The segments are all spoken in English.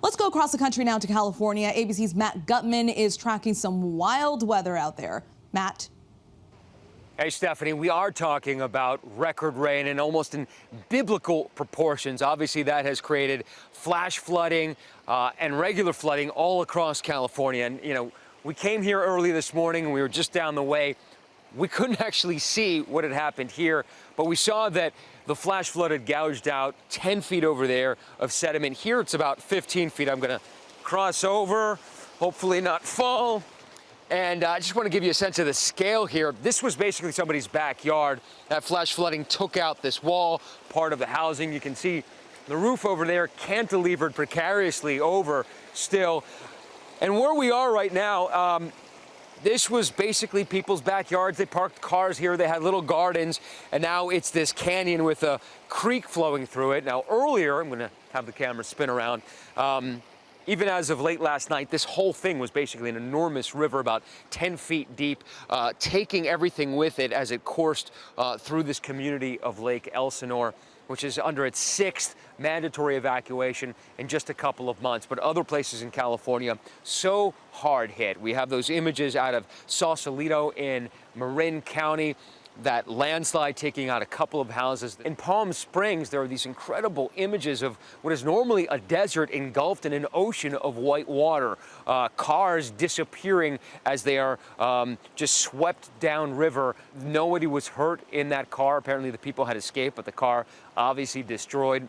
Let's go across the country now to California. ABC's Matt Gutman is tracking some wild weather out there. Matt. Hey, Stephanie, we are talking about record rain and almost in biblical proportions. Obviously, that has created flash flooding and regular flooding all across California. And, you know, we came here early this morning and we were just down the way. We couldn't actually see what had happened here, but we saw that the flash flood had gouged out 10 feet over there of sediment. Here it's about 15 feet. I'm going to cross over, hopefully not fall. And I just want to give you a sense of the scale here. This was basically somebody's backyard. That flash flooding took out this wall, part of the housing. You can see the roof over there cantilevered precariously over still. And where we are right now, this was basically people's backyards. They parked cars here. They had little gardens. And now it's this canyon with a creek flowing through it. Now, earlier, I'm going to have the camera spin around. Even as of late last night, this whole thing was basically an enormous river about 10 feet deep, taking everything with it as it coursed through this community of Lake Elsinore, which is under its 6th mandatory evacuation in just a couple of months. But other places in California, so hard hit. We have those images out of Sausalito in Marin County, that landslide taking out a couple of houses. In Palm Springs, there are these incredible images of what is normally a desert engulfed in an ocean of white water. Cars disappearing as they are just swept downriver. Nobody was hurt in that car. Apparently the people had escaped, but the car obviously destroyed.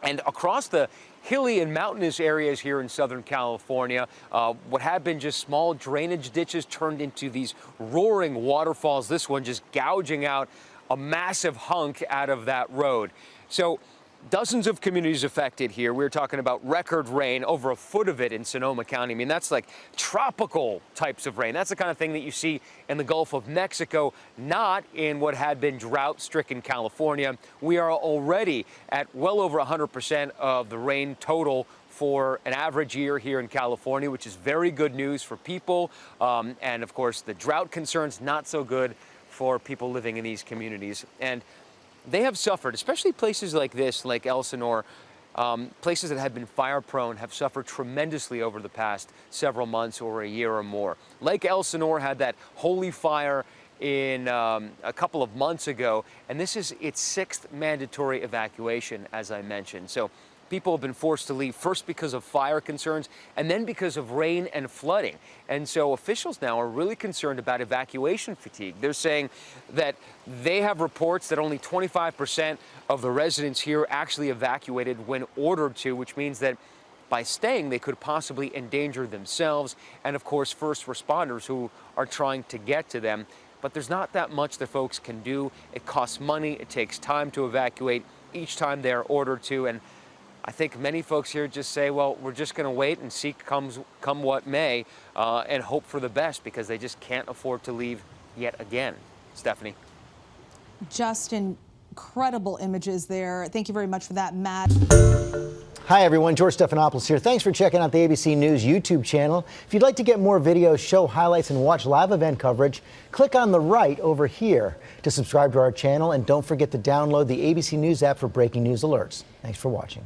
And across the hilly and mountainous areas here in Southern California, what had been just small drainage ditches turned into these roaring waterfalls. This one just gouging out a massive hunk out of that road. So dozens of communities affected here. We're talking about record rain, over a foot of it in Sonoma County. I mean, that's like tropical types of rain. That's the kind of thing that you see in the Gulf of Mexico, not in what had been drought-stricken California. We are already at well over 100% of the rain total for an average year here in California, which is very good news for people. And of course, the drought concerns, not so good for people living in these communities. And they have suffered, especially places like this, like Elsinore, places that have been fire prone have suffered tremendously over the past several months or a year or more. Lake Elsinore had that holy fire in a couple of months ago, and this is its 6th mandatory evacuation, as I mentioned. So people have been forced to leave, first because of fire concerns and then because of rain and flooding. And so officials now are really concerned about evacuation fatigue. They're saying that they have reports that only 25% of the residents here actually evacuated when ordered to, which means that by staying, they could possibly endanger themselves and, of course, first responders who are trying to get to them. But there's not that much that folks can do. It costs money. It takes time to evacuate each time they're ordered to. And I think many folks here just say, well, we're just going to wait and see come what may and hope for the best because they just can't afford to leave yet again. Stephanie. Just incredible images there. Thank you very much for that, Matt. Hi, everyone. George Stephanopoulos here. Thanks for checking out the ABC News YouTube channel. If you'd like to get more videos, show highlights, and watch live event coverage, click on the right over here to subscribe to our channel. And don't forget to download the ABC News app for breaking news alerts. Thanks for watching.